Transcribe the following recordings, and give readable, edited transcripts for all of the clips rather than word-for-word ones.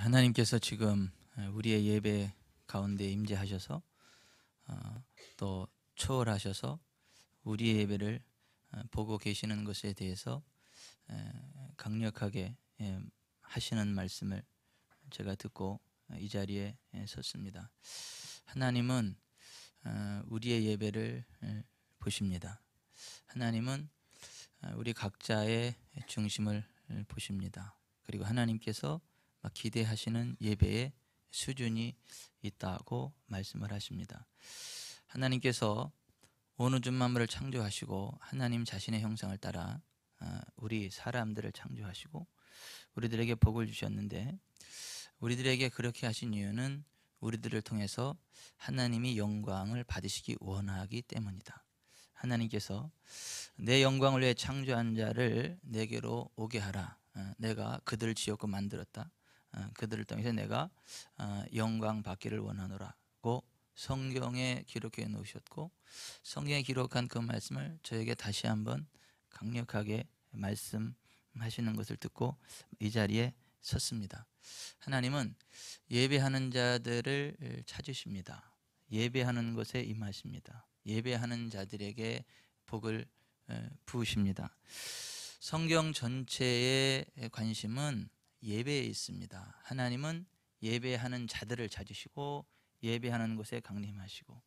하나님께서 지금 우리의 예배 가운데 임재하셔서 또 초월하셔서 우리의 예배를 보고 계시는 것에 대해서 강력하게 하시는 말씀을 제가 듣고 이 자리에 섰습니다. 하나님은 우리의 예배를 보십니다. 하나님은 우리 각자의 중심을 보십니다. 그리고 하나님께서 기대하시는 예배의 수준이 있다고 말씀을 하십니다. 하나님께서 온 우주 만물을 창조하시고 하나님 자신의 형상을 따라 우리 사람들을 창조하시고 우리들에게 복을 주셨는데, 우리들에게 그렇게 하신 이유는 우리들을 통해서 하나님이 영광을 받으시기 원하기 때문이다. 하나님께서 내 영광을 위해 창조한 자를 내게로 오게 하라. 내가 그들을 지었고 만들었다. 그들을 통해서 내가 영광 받기를 원하노라고 성경에 기록해 놓으셨고, 성경에 기록한 그 말씀을 저에게 다시 한번 강력하게 말씀하시는 것을 듣고 이 자리에 섰습니다. 하나님은 예배하는 자들을 찾으십니다. 예배하는 것에 임하십니다. 예배하는 자들에게 복을 부으십니다. 성경 전체의 관심은 예배에 있습니다. 하나님은 예배하는 자들을 찾으시고 예배하는 것에 강림하시고,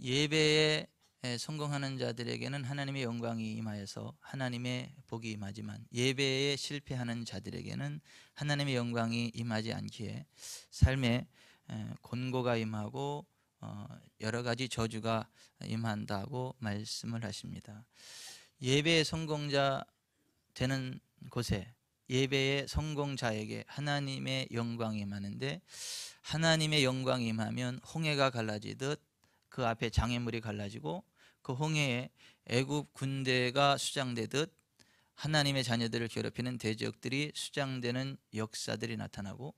예배에 성공하는 자들에게는 하나님의 영광이 임하여서 하나님의 복이 임하지만, 예배에 실패하는 자들에게는 하나님의 영광이 임하지 않기에 삶에 곤고가 임하고 여러 가지 저주가 임한다고 말씀을 하십니다. 예배의 성공자 되는 곳에, 예배의 성공자에게 하나님의 영광이 임하는데, 하나님의 영광이 임하면 홍해가 갈라지듯 그 앞에 장애물이 갈라지고 그 홍해에 애굽 군대가 수장되듯 하나님의 자녀들을 괴롭히는 대적들이 수장되는 역사들이 나타나고,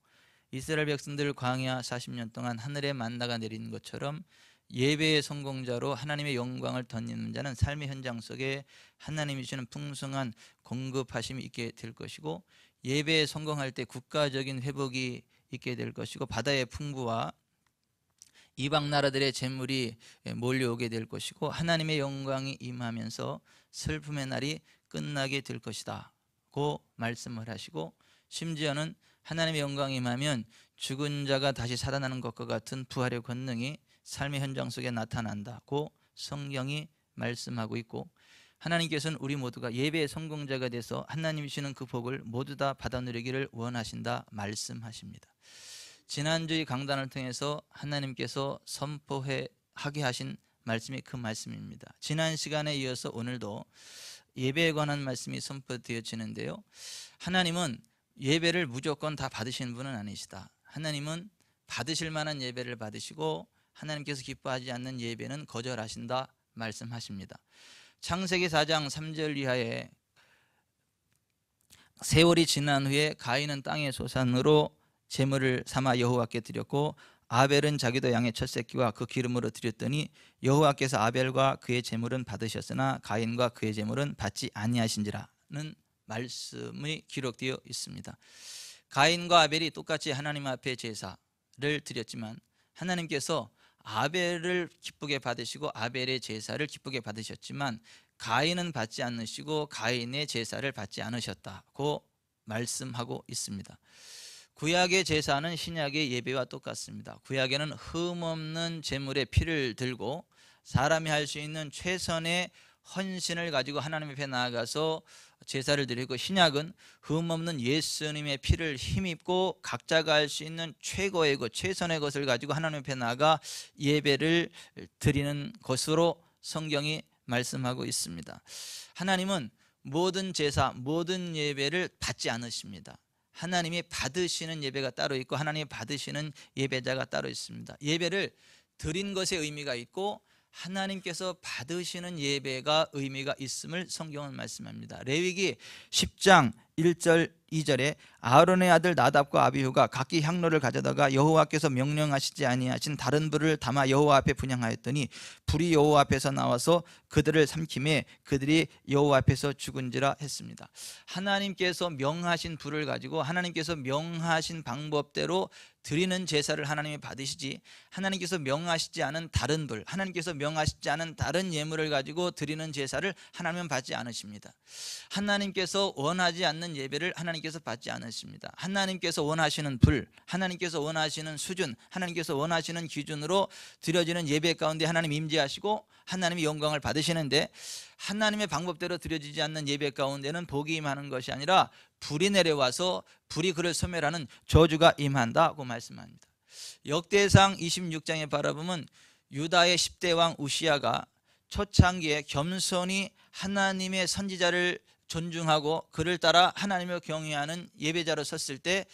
이스라엘 백성들 광야 40년 동안 하늘에 만나가 내리는 것처럼 예배의 성공자로 하나님의 영광을 덧입는 자는 삶의 현장 속에 하나님이 주시는 풍성한 공급하심이 있게 될 것이고, 예배에 성공할 때 국가적인 회복이 있게 될 것이고, 바다의 풍부와 이방 나라들의 재물이 몰려오게 될 것이고, 하나님의 영광이 임하면서 슬픔의 날이 끝나게 될 것이다 고 말씀을 하시고, 심지어는 하나님의 영광이 임하면 죽은 자가 다시 살아나는 것과 같은 부활의 권능이 삶의 현장 속에 나타난다고 성경이 말씀하고 있고, 하나님께서는 우리 모두가 예배의 성공자가 돼서 하나님이 주시는 그 복을 모두 다 받아 누리기를 원하신다 말씀하십니다. 지난주의 강단을 통해서 하나님께서 선포하게 하신 말씀이 그 말씀입니다. 지난 시간에 이어서 오늘도 예배에 관한 말씀이 선포되어지는데요, 하나님은 예배를 무조건 다 받으시는 분은 아니시다. 하나님은 받으실 만한 예배를 받으시고 하나님께서 기뻐하지 않는 예배는 거절하신다 말씀하십니다. 창세기 4장 3절 이하에 세월이 지난 후에 가인은 땅의 소산으로 제물을 삼아 여호와께 드렸고, 아벨은 자기도 양의 첫 새끼와 그 기름으로 드렸더니 여호와께서 아벨과 그의 제물은 받으셨으나 가인과 그의 제물은 받지 아니하신지라는 말씀이 기록되어 있습니다. 가인과 아벨이 똑같이 하나님 앞에 제사를 드렸지만 하나님께서 아벨을 기쁘게 받으시고 아벨의 제사를 기쁘게 받으셨지만 가인은 받지 않으시고 가인의 제사를 받지 않으셨다고 말씀하고 있습니다. 구약의 제사는 신약의 예배와 똑같습니다. 구약에는 흠없는 제물의 피를 들고 사람이 할 수 있는 최선의 헌신을 가지고 하나님 앞에 나아가서 제사를 드리고, 신약은 흠없는 예수님의 피를 힘입고 각자가 할 수 있는 최고의 것, 최선의 것을 가지고 하나님 앞에 나아가 예배를 드리는 것으로 성경이 말씀하고 있습니다. 하나님은 모든 제사, 모든 예배를 받지 않으십니다. 하나님이 받으시는 예배가 따로 있고 하나님이 받으시는 예배자가 따로 있습니다. 예배를 드린 것에 의미가 있고 하나님께서 받으시는 예배가 의미가 있음을 성경은 말씀합니다. 레위기 10장 1절 2절에 아론의 아들 나답과 아비후가 각기 향로를 가져다가 여호와께서 명령하시지 아니하신 다른 불을 담아 여호와 앞에 분향하였더니 불이 여호와 앞에서 나와서 그들을 삼키매 그들이 여호와 앞에서 죽은지라 했습니다. 하나님께서 명하신 불을 가지고 하나님께서 명하신 방법대로 드리는 제사를 하나님이 받으시지, 하나님께서 명하시지 않은 다른 불, 하나님께서 명하시지 않은 다른 예물을 가지고 드리는 제사를 하나님은 받지 않으십니다. 하나님께서 원하지 않는 예배를 하나님께서 받지 않으십니다. 하나님께서 원하시는 불, 하나님께서 원하시는 수준, 하나님께서 원하시는 기준으로 드려지는 예배 가운데 하나님 임재하시고 하나님이 영광을 받으시는데, 하나님의 방법대로 드려지지 않는 예배 가운데는 복이 임하는 것이 아니라 불이 내려와서 불이 그를 소멸하는 저주가 임한다고 말씀합니다. 역대상 26장에 바라보면 유다의 10대 왕 우시야가 초창기에 겸손히 하나님의 선지자를 존중하고 그를 따라 하나님을 경외하는 예배자로 섰을 때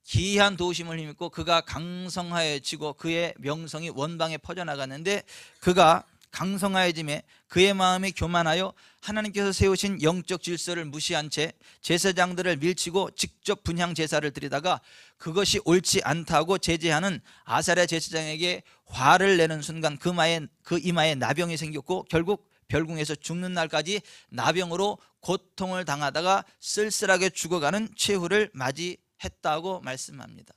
기이한 도우심을 힘입고 그가 강성하여지고 그의 명성이 원방에 퍼져나갔는데, 그가 강성하여짐에 그의 마음이 교만하여 하나님께서 세우신 영적 질서를 무시한 채 제사장들을 밀치고 직접 분향 제사를 드리다가 그것이 옳지 않다고 제재하는 아사랴 제사장에게 화를 내는 순간 그 이마에 나병이 생겼고 결국 별궁에서 죽는 날까지 나병으로 고통을 당하다가 쓸쓸하게 죽어가는 최후를 맞이했다고 말씀합니다.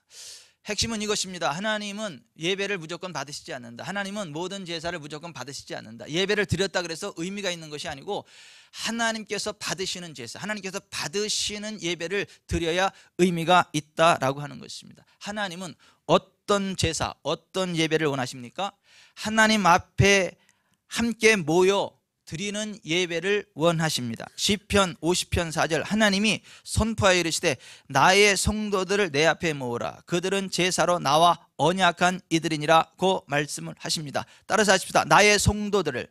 핵심은 이것입니다. 하나님은 예배를 무조건 받으시지 않는다. 하나님은 모든 제사를 무조건 받으시지 않는다. 예배를 드렸다 그래서 의미가 있는 것이 아니고 하나님께서 받으시는 제사, 하나님께서 받으시는 예배를 드려야 의미가 있다라고 하는 것입니다. 하나님은 어떤 제사, 어떤 예배를 원하십니까? 하나님 앞에 함께 모여 드리는 예배를 원하십니다. 시편 50편 4절 하나님이 선포하여 이르시되 나의 성도들을 내 앞에 모으라 그들은 제사로 나와 언약한 이들이니라고 말씀을 하십니다. 따라서 하십시다. 나의 성도들을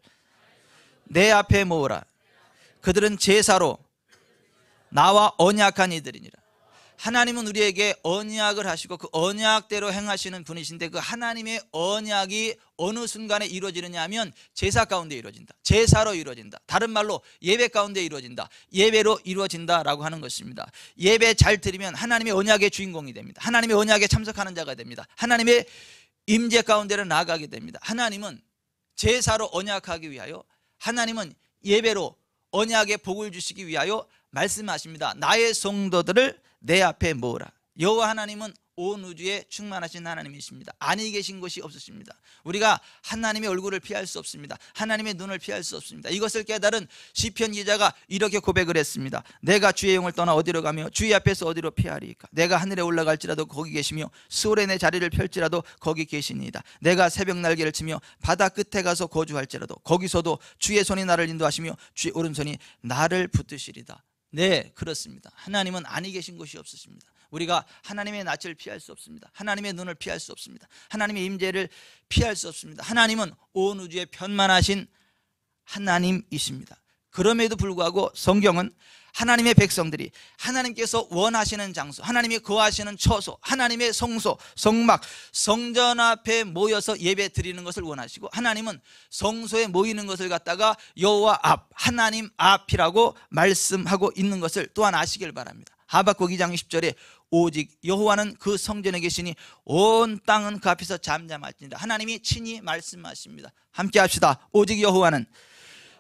내 앞에 모으라 그들은 제사로 나와 언약한 이들이니라. 하나님은 우리에게 언약을 하시고 그 언약대로 행하시는 분이신데, 그 하나님의 언약이 어느 순간에 이루어지느냐 하면 제사 가운데 이루어진다. 제사로 이루어진다. 다른 말로 예배 가운데 이루어진다. 예배로 이루어진다라고 하는 것입니다. 예배 잘 드리면 하나님의 언약의 주인공이 됩니다. 하나님의 언약에 참석하는 자가 됩니다. 하나님의 임재 가운데로 나아가게 됩니다. 하나님은 제사로 언약하기 위하여, 하나님은 예배로 언약의 복을 주시기 위하여 말씀하십니다. 나의 성도들을 내 앞에 모으라. 여호와 하나님은 온 우주에 충만하신 하나님이십니다. 아니 계신 곳이 없으십니다. 우리가 하나님의 얼굴을 피할 수 없습니다. 하나님의 눈을 피할 수 없습니다. 이것을 깨달은 시편 기자가 이렇게 고백을 했습니다. 내가 주의 영을 떠나 어디로 가며 주의 앞에서 어디로 피하리이까? 내가 하늘에 올라갈지라도 거기 계시며 수월에 내 자리를 펼지라도 거기 계시니이다. 내가 새벽 날개를 치며 바다 끝에 가서 거주할지라도 거기서도 주의 손이 나를 인도하시며 주의 오른손이 나를 붙드시리다. 네, 그렇습니다. 하나님은 아니 계신 곳이 없으십니다. 우리가 하나님의 낯을 피할 수 없습니다. 하나님의 눈을 피할 수 없습니다. 하나님의 임재를 피할 수 없습니다. 하나님은 온 우주에 편만하신 하나님이십니다. 그럼에도 불구하고 성경은 하나님의 백성들이 하나님께서 원하시는 장소, 하나님이 거하시는 처소, 하나님의 성소, 성막, 성전 앞에 모여서 예배 드리는 것을 원하시고, 하나님은 성소에 모이는 것을 갖다가 여호와 앞, 하나님 앞이라고 말씀하고 있는 것을 또한 아시길 바랍니다. 하박국 2장 10절에 오직 여호와는 그 성전에 계시니 온 땅은 그 앞에서 잠잠할지니라. 하나님이 친히 말씀하십니다. 함께 합시다. 오직 여호와는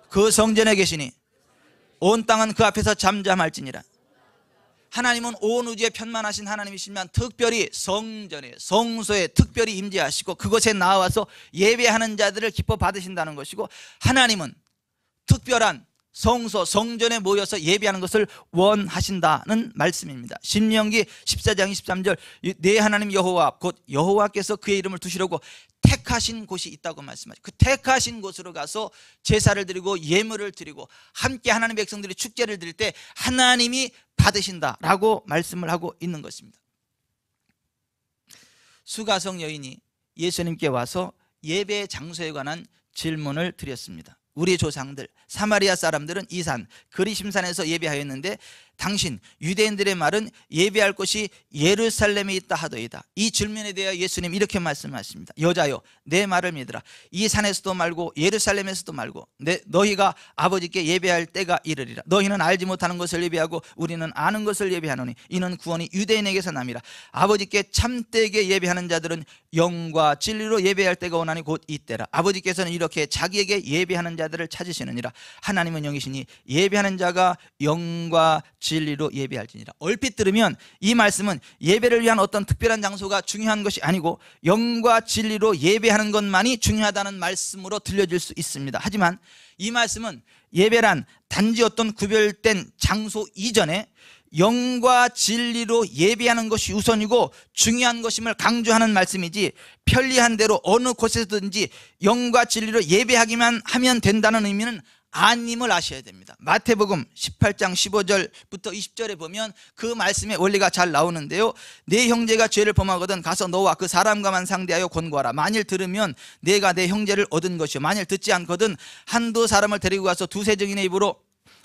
그 성전에 계시니 온 땅은 그 앞에서 잠잠할지니라. 하나님은 온 우주에 편만하신 하나님이시지만 특별히 성전에, 성소에 특별히 임재하시고 그것에 나와서 예배하는 자들을 기뻐 받으신다는 것이고, 하나님은 특별한 성소, 성전에 모여서 예배하는 것을 원하신다는 말씀입니다. 신명기 14장 23절 내 하나님 여호와 곧 여호와께서 그의 이름을 두시려고 택하신 곳이 있다고 말씀하죠. 그 택하신 곳으로 가서 제사를 드리고 예물을 드리고 함께 하나님 백성들이 축제를 드릴 때 하나님이 받으신다라고 말씀을 하고 있는 것입니다. 수가성 여인이 예수님께 와서 예배 장소에 관한 질문을 드렸습니다. 우리 조상들 사마리아 사람들은 이 산 그리심산에서 예배하였는데 당신 유대인들의 말은 예배할 곳이 예루살렘에 있다 하더이다. 이 질문에 대하여 예수님 이렇게 말씀하십니다. 여자여, 내 말을 믿으라. 이 산에서도 말고 예루살렘에서도 말고 너희가 아버지께 예배할 때가 이르리라. 너희는 알지 못하는 것을 예배하고 우리는 아는 것을 예배하노니 이는 구원이 유대인에게서 남이라. 아버지께 참되게 예배하는 자들은 영과 진리로 예배할 때가 오나니 곧 이때라. 아버지께서는 이렇게 자기에게 예배하는 자들을 찾으시느니라. 하나님은 영이시니 예배하는 자가 영과 진리로 예배할지니라. 얼핏 들으면 이 말씀은 예배를 위한 어떤 특별한 장소가 중요한 것이 아니고 영과 진리로 예배하는 것만이 중요하다는 말씀으로 들려질 수 있습니다. 하지만 이 말씀은 예배란 단지 어떤 구별된 장소 이전에 영과 진리로 예배하는 것이 우선이고 중요한 것임을 강조하는 말씀이지, 편리한 대로 어느 곳에서든지 영과 진리로 예배하기만 하면 된다는 의미는 아님을 아셔야 됩니다. 마태복음 18장 15절부터 20절에 보면 그 말씀의 원리가 잘 나오는데요. 내 형제가 죄를 범하거든 가서 너와 그 사람과만 상대하여 권고하라. 만일 들으면 내가 내 형제를 얻은 것이요, 만일 듣지 않거든 한두 사람을 데리고 가서 두세 증인의 입으로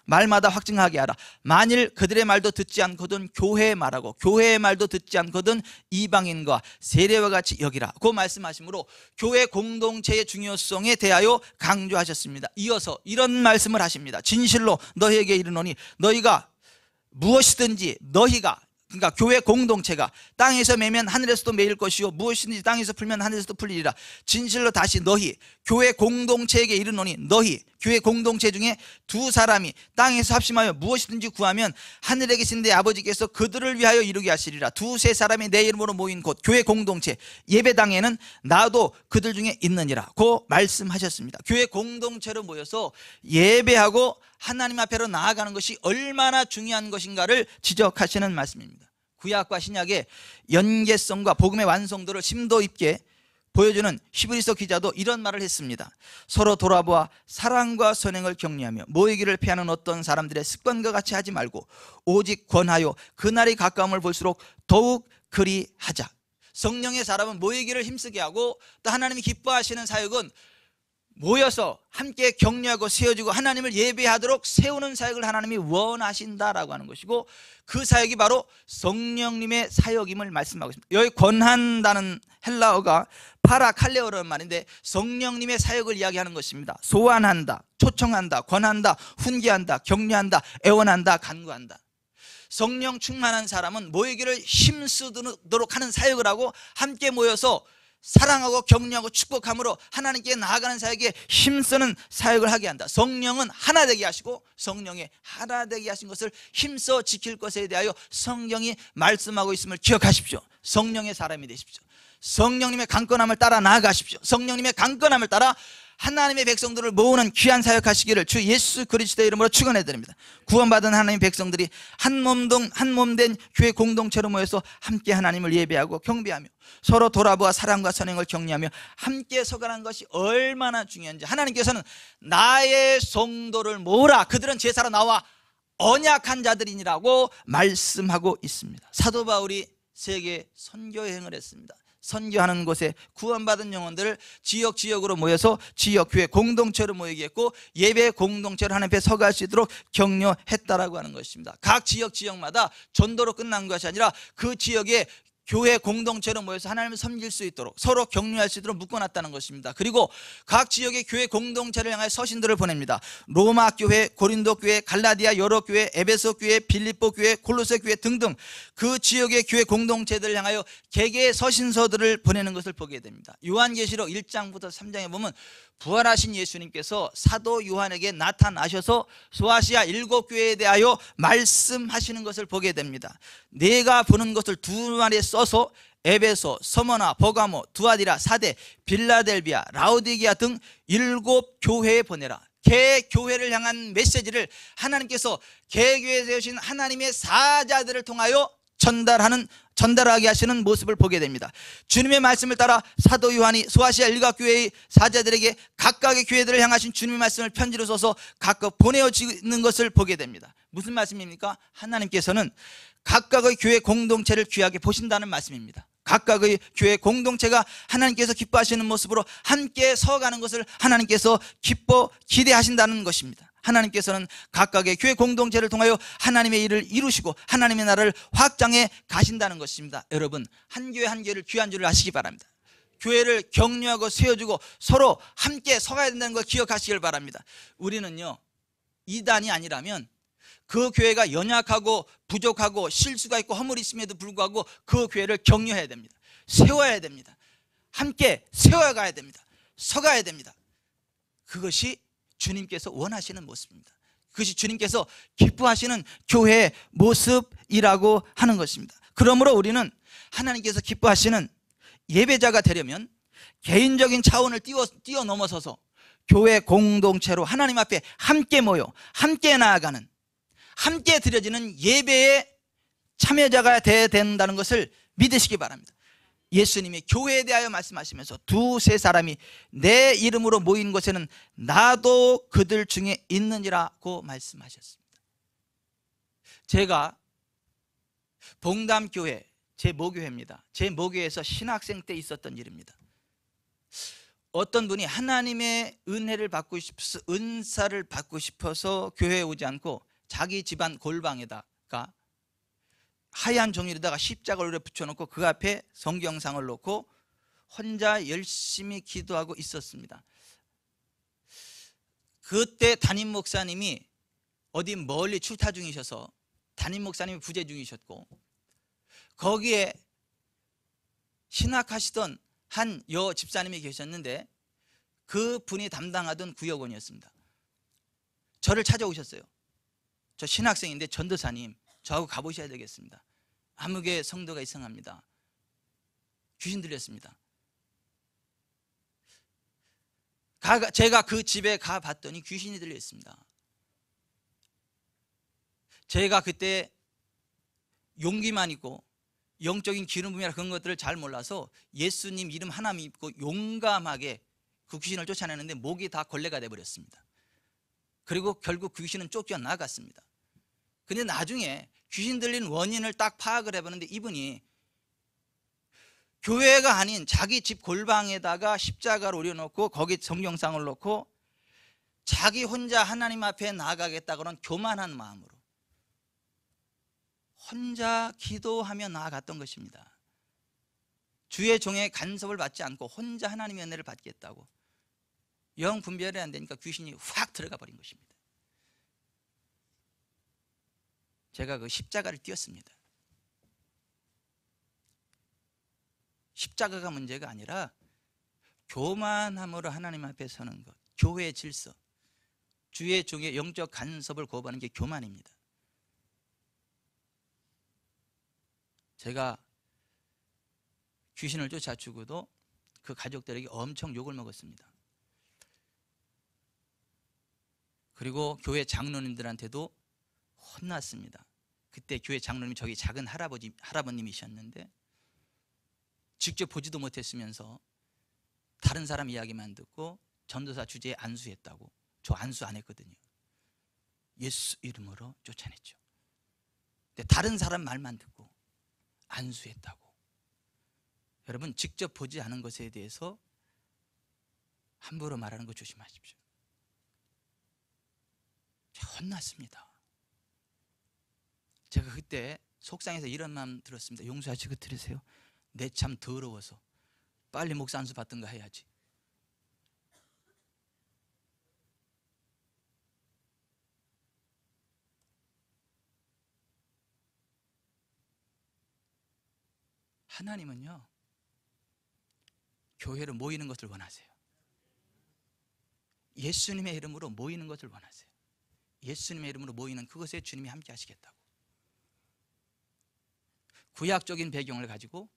말마다 확증하게 하라. 만일 그들의 말도 듣지 않거든 교회의 말하고 교회의 말도 듣지 않거든 이방인과 세례와 같이 여기라. 그 말씀하심으로 교회 공동체의 중요성에 대하여 강조하셨습니다. 이어서 이런 말씀을 하십니다. 진실로 너희에게 이르노니 너희가 무엇이든지 너희가, 그러니까 교회 공동체가 땅에서 매면 하늘에서도 매일 것이요 무엇이든지 땅에서 풀면 하늘에서도 풀리리라. 진실로 다시 너희 교회 공동체에게 이르노니 너희 교회 공동체 중에 두 사람이 땅에서 합심하여 무엇이든지 구하면 하늘에 계신 내 아버지께서 그들을 위하여 이루게 하시리라. 두세 사람이 내 이름으로 모인 곳 교회 공동체 예배당에는 나도 그들 중에 있느니라 고 말씀하셨습니다. 교회 공동체로 모여서 예배하고 하나님 앞으로 나아가는 것이 얼마나 중요한 것인가를 지적하시는 말씀입니다. 구약과 신약의 연계성과 복음의 완성도를 심도 있게 보여주는 히브리서 기자도 이런 말을 했습니다. 서로 돌아보아 사랑과 선행을 격려하며 모이기를 피하는 어떤 사람들의 습관과 같이 하지 말고 오직 권하여 그날이 가까움을 볼수록 더욱 그리하자. 성령의 사람은 모이기를 힘쓰게 하고 또 하나님이 기뻐하시는 사역은 모여서 함께 격려하고 세워주고 하나님을 예배하도록 세우는 사역을 하나님이 원하신다라고 하는 것이고, 그 사역이 바로 성령님의 사역임을 말씀하고 있습니다. 여기 권한다는 헬라어가 파라칼레오라는 말인데 성령님의 사역을 이야기하는 것입니다. 소환한다, 초청한다, 권한다, 훈계한다, 격려한다, 애원한다, 간구한다. 성령 충만한 사람은 모이기를 힘쓰도록 하는 사역을 하고 함께 모여서 사랑하고 격려하고 축복함으로 하나님께 나아가는 사역에 힘쓰는 사역을 하게 한다. 성령은 하나 되게 하시고 성령의 하나 되게 하신 것을 힘써 지킬 것에 대하여 성경이 말씀하고 있음을 기억하십시오. 성령의 사람이 되십시오. 성령님의 강건함을 따라 나아가십시오. 성령님의 강건함을 따라 하나님의 백성들을 모으는 귀한 사역하시기를 주 예수 그리스도의 이름으로 축원해 드립니다. 구원받은 하나님의 백성들이 한몸된 교회 공동체로 모여서 함께 하나님을 예배하고 경배하며 서로 돌아보아 사랑과 선행을 격려하며 함께 서가는 것이 얼마나 중요한지, 하나님께서는 나의 성도를 모으라, 그들은 제사로 나와 언약한 자들이니라고 말씀하고 있습니다. 사도 바울이 세계 선교 여행을 했습니다. 선교하는 곳에 구원받은 영혼들을 지역으로 모여서 지역 교회 공동체로 모이게 했고 예배 공동체로 하나님 앞에 서갈 수 있도록 격려했다라고 하는 것입니다. 각 지역마다 전도로 끝난 것이 아니라 그 지역에 교회 공동체로 모여서 하나님을 섬길 수 있도록 서로 격려할 수 있도록 묶어놨다는 것입니다. 그리고 각 지역의 교회 공동체를 향해 서신들을 보냅니다. 로마 교회, 고린도 교회, 갈라디아 여러 교회, 에베소 교회, 빌립보 교회, 골로새 교회 등등 그 지역의 교회 공동체들을 향하여 개개의 서신서들을 보내는 것을 보게 됩니다. 요한계시록 1장부터 3장에 보면 부활하신 예수님께서 사도 요한에게 나타나셔서 소아시아 7교회에 대하여 말씀하시는 것을 보게 됩니다. 내가 보는 것을 두 마리에 써서 에베소, 서머나, 버가모, 두아디라, 사데, 빌라델비아, 라오디게아 등 7교회에 보내라. 개교회를 향한 메시지를 하나님께서 개교회에 세우신 하나님의 사자들을 통하여 전달하게 하시는 모습을 보게 됩니다. 주님의 말씀을 따라 사도 요한이 소아시아 7교회의 사자들에게 각각의 교회들을 향하신 주님의 말씀을 편지로 써서 각각 보내어지는 것을 보게 됩니다. 무슨 말씀입니까? 하나님께서는 각각의 교회 공동체를 귀하게 보신다는 말씀입니다. 각각의 교회 공동체가 하나님께서 기뻐하시는 모습으로 함께 서가는 것을 하나님께서 기대하신다는 것입니다. 하나님께서는 각각의 교회 공동체를 통하여 하나님의 일을 이루시고 하나님의 나라를 확장해 가신다는 것입니다. 여러분, 한 교회 한 교회를 귀한 줄을 아시기 바랍니다. 교회를 격려하고 세워주고 서로 함께 서가야 된다는 걸 기억하시길 바랍니다. 우리는요, 이단이 아니라면 그 교회가 연약하고 부족하고 실수가 있고 허물이 있음에도 불구하고 그 교회를 격려해야 됩니다. 세워야 됩니다. 함께 세워가야 됩니다. 서가야 됩니다. 그것이 주님께서 원하시는 모습입니다. 그것이 주님께서 기뻐하시는 교회의 모습이라고 하는 것입니다. 그러므로 우리는 하나님께서 기뻐하시는 예배자가 되려면 개인적인 차원을 뛰어넘어서서 교회 공동체로 하나님 앞에 함께 모여 함께 나아가는, 함께 드려지는 예배의 참여자가 되어야 된다는 것을 믿으시기 바랍니다. 예수님이 교회에 대하여 말씀하시면서 두세 사람이 내 이름으로 모인 곳에는 나도 그들 중에 있느니라고 말씀하셨습니다. 제가 봉담교회, 제 모교회입니다. 제 모교회에서 신학생 때 있었던 일입니다. 어떤 분이 하나님의 은혜를 받고 싶어서, 은사를 받고 싶어서 교회에 오지 않고 자기 집안 골방에다가 하얀 종이에다가 십자가를 붙여놓고 그 앞에 성경상을 놓고 혼자 열심히 기도하고 있었습니다. 그때 담임 목사님이 어디 멀리 출타 중이셔서 담임 목사님이 부재 중이셨고 거기에 신학하시던 한 여 집사님이 계셨는데 그 분이 담당하던 구역원이었습니다. 저를 찾아오셨어요. 저 신학생인데 전도사님, 저하고 가보셔야 되겠습니다. 암흑의 성도가 이상합니다. 귀신 들렸습니다. 제가 그 집에 가봤더니 귀신이 들려 있습니다. 제가 그때 용기만 있고 영적인 기름 부음이나 그런 것들을 잘 몰라서 예수님 이름 하나 믿고 용감하게 그 귀신을 쫓아내는데 목이 다 걸레가 돼버렸습니다. 그리고 결국 귀신은 쫓겨나갔습니다. 근데 나중에 귀신 들린 원인을 딱 파악을 해보는데 이분이 교회가 아닌 자기 집 골방에다가 십자가를 올려놓고 거기 성경상을 놓고 자기 혼자 하나님 앞에 나아가겠다 그런 교만한 마음으로 혼자 기도하며 나아갔던 것입니다. 주의 종의 간섭을 받지 않고 혼자 하나님의 은혜를 받겠다고 영 분별이 안 되니까 귀신이 확 들어가 버린 것입니다. 제가 그 십자가를 띄었습니다. 십자가가 문제가 아니라 교만함으로 하나님 앞에 서는 것, 교회의 질서, 주의 종의 영적 간섭을 거부하는 게 교만입니다. 제가 귀신을 쫓아 죽어도 그 가족들에게 엄청 욕을 먹었습니다. 그리고 교회 장로님들한테도 혼났습니다. 그때 교회 장로님이 저기 작은 할아버님이셨는데 직접 보지도 못했으면서 다른 사람 이야기만 듣고 전도사 주제에 안수했다고. 저 안수 안 했거든요. 예수 이름으로 쫓아냈죠. 근데 다른 사람 말만 듣고 안수했다고. 여러분, 직접 보지 않은 것에 대해서 함부로 말하는 거 조심하십시오. 혼났습니다. 제가 그때 속상해서 이런 마음 들었습니다. 용서하시고 들으세요. 내 참 더러워서 빨리 목사 안수 받든가 해야지. 하나님은요, 교회로 모이는 것을 원하세요. 예수님의 이름으로 모이는 것을 원하세요. 예수님의 이름으로 모이는 그것에 주님이 함께 하시겠다고. 구약적인 배경을 가지고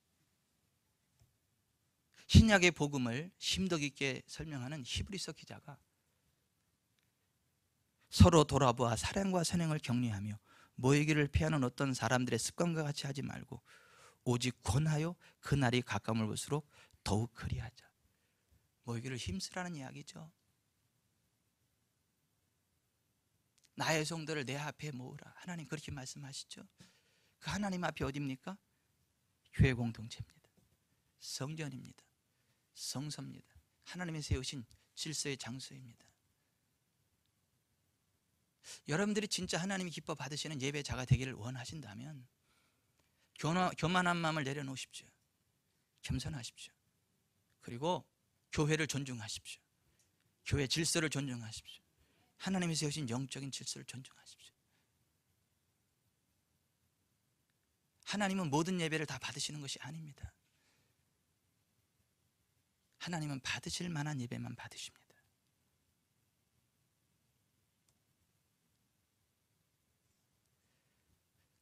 신약의 복음을 심도 깊게 설명하는 히브리서 기자가 서로 돌아보아 사랑과 선행을 격려하며 모이기를 피하는 어떤 사람들의 습관과 같이 하지 말고 오직 권하여 그날이 가까움을 볼수록 더욱 그리하자. 모이기를 힘쓰라는 이야기죠. 나의 성도를 내 앞에 모으라. 하나님 그렇게 말씀하시죠. 그 하나님 앞이 어디입니까? 교회 공동체입니다. 성전입니다. 성소입니다. 하나님이 세우신 질서의 장소입니다. 여러분들이 진짜 하나님이 기뻐 받으시는 예배자가 되기를 원하신다면 교만한 마음을 내려놓으십시오. 겸손하십시오. 그리고 교회를 존중하십시오. 교회 질서를 존중하십시오. 하나님이 세우신 영적인 질서를 존중하십시오. 하나님은 모든 예배를 다 받으시는 것이 아닙니다. 하나님은 받으실 만한 예배만 받으십니다.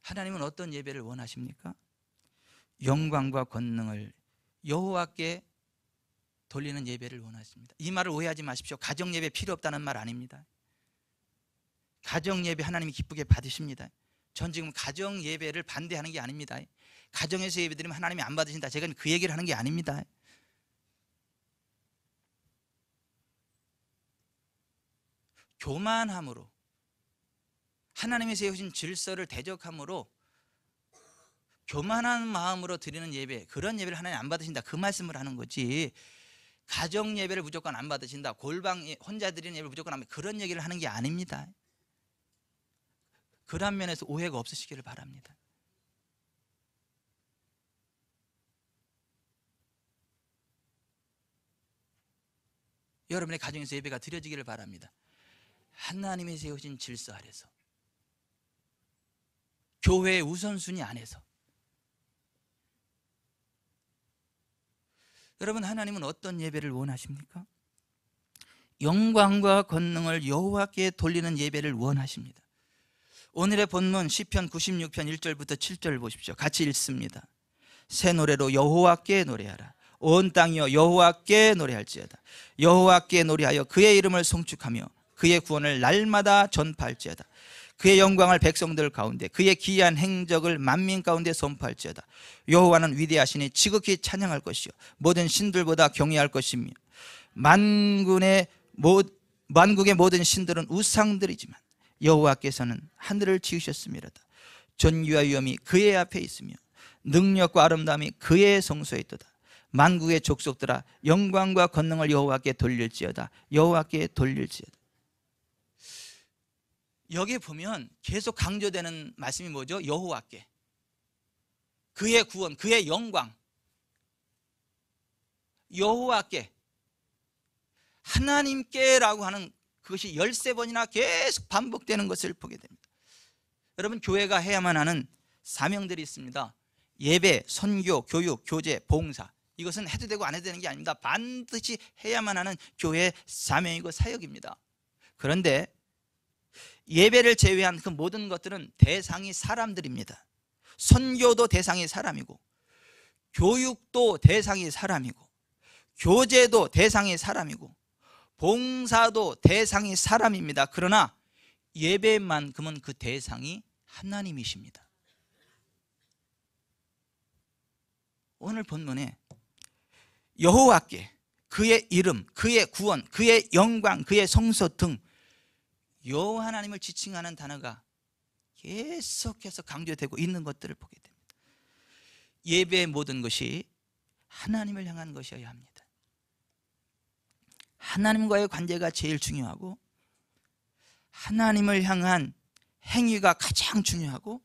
하나님은 어떤 예배를 원하십니까? 영광과 권능을 여호와께 돌리는 예배를 원하십니다. 이 말을 오해하지 마십시오. 가정 예배 필요 없다는 말 아닙니다. 가정 예배 하나님이 기쁘게 받으십니다. 전 지금 가정 예배를 반대하는 게 아닙니다. 가정에서 예배드리면 하나님이 안 받으신다, 제가 그 얘기를 하는 게 아닙니다. 교만함으로, 하나님이 세우신 질서를 대적함으로, 교만한 마음으로 드리는 예배, 그런 예배를 하나님 안 받으신다, 그 말씀을 하는 거지. 가정 예배를 무조건 안 받으신다, 골방 혼자 드리는 예배를 무조건 안 받으신다, 그런 얘기를 하는 게 아닙니다. 그런 면에서 오해가 없으시기를 바랍니다. 여러분의 가정에서 예배가 드려지기를 바랍니다. 하나님이 세우신 질서 아래서, 교회의 우선순위 안에서. 여러분, 하나님은 어떤 예배를 원하십니까? 영광과 권능을 여호와께 돌리는 예배를 원하십니다. 오늘의 본문 시편 96편 1절부터 7절 보십시오. 같이 읽습니다. 새 노래로 여호와께 노래하라. 온 땅이여 여호와께 노래할지어다. 여호와께 노래하여 그의 이름을 송축하며 그의 구원을 날마다 전파할지어다. 그의 영광을 백성들 가운데, 그의 기이한 행적을 만민 가운데 선포할지어다. 여호와는 위대하시니 지극히 찬양할 것이요 모든 신들보다 경외할 것이며 만국의 모든 신들은 우상들이지만 여호와께서는 하늘을 지으셨음이로다. 존귀와 위엄이 그의 앞에 있으며 능력과 아름다움이 그의 성소에 있도다. 만국의 족속들아 영광과 권능을 여호와께 돌릴지어다. 여호와께 돌릴지어다. 여기에 보면 계속 강조되는 말씀이 뭐죠? 여호와께, 그의 구원, 그의 영광, 여호와께, 하나님께라고 하는 그것이 13번이나 계속 반복되는 것을 보게 됩니다. 여러분, 교회가 해야만 하는 사명들이 있습니다. 예배, 선교, 교육, 교제, 봉사. 이것은 해도 되고 안 해도 되는 게 아닙니다. 반드시 해야만 하는 교회의 사명이고 사역입니다. 그런데 예배를 제외한 그 모든 것들은 대상이 사람들입니다. 선교도 대상이 사람이고, 교육도 대상이 사람이고, 교제도 대상이 사람이고, 봉사도 대상이 사람입니다. 그러나 예배만큼은 그 대상이 하나님이십니다. 오늘 본문에 여호와께, 그의 이름, 그의 구원, 그의 영광, 그의 성소 등 여호와 하나님을 지칭하는 단어가 계속해서 강조되고 있는 것들을 보게 됩니다. 예배의 모든 것이 하나님을 향한 것이어야 합니다. 하나님과의 관계가 제일 중요하고, 하나님을 향한 행위가 가장 중요하고,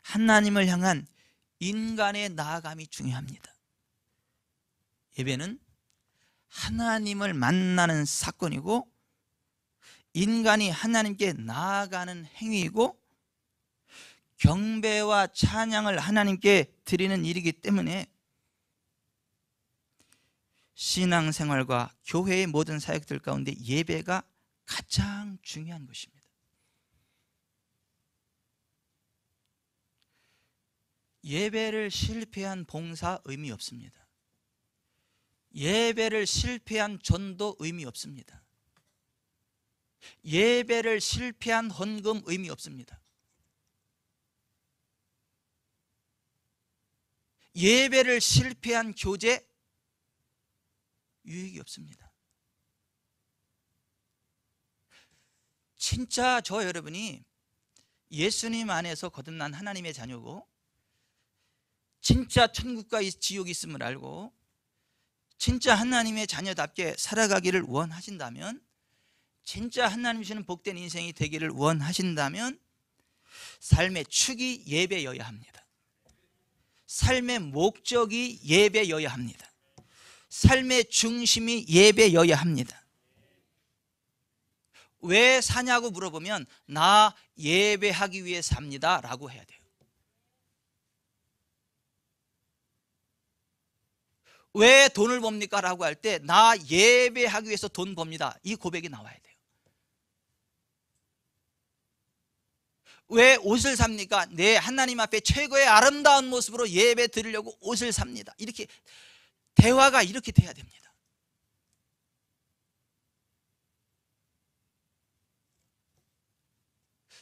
하나님을 향한 인간의 나아감이 중요합니다. 예배는 하나님을 만나는 사건이고, 인간이 하나님께 나아가는 행위이고, 경배와 찬양을 하나님께 드리는 일이기 때문에 신앙생활과 교회의 모든 사역들 가운데 예배가 가장 중요한 것입니다. 예배를 실패한 봉사 의미 없습니다. 예배를 실패한 전도 의미 없습니다. 예배를 실패한 헌금 의미 없습니다. 예배를 실패한 교제 유익이 없습니다. 진짜 저 여러분이 예수님 안에서 거듭난 하나님의 자녀고, 진짜 천국과 지옥이 있음을 알고 진짜 하나님의 자녀답게 살아가기를 원하신다면 진짜 하나님 주시는 복된 인생이 되기를 원하신다면 삶의 축이 예배여야 합니다. 삶의 목적이 예배여야 합니다. 삶의 중심이 예배여야 합니다. 왜 사냐고 물어보면 나 예배하기 위해 삽니다 라고 해야 돼요. 왜 돈을 법니까? 라고 할 때 나 예배하기 위해서 돈 법니다, 이 고백이 나와야 돼요. 왜 옷을 삽니까? 내 하나님 앞에 최고의 아름다운 모습으로 예배 드리려고 옷을 삽니다. 이렇게 대화가 이렇게 돼야 됩니다.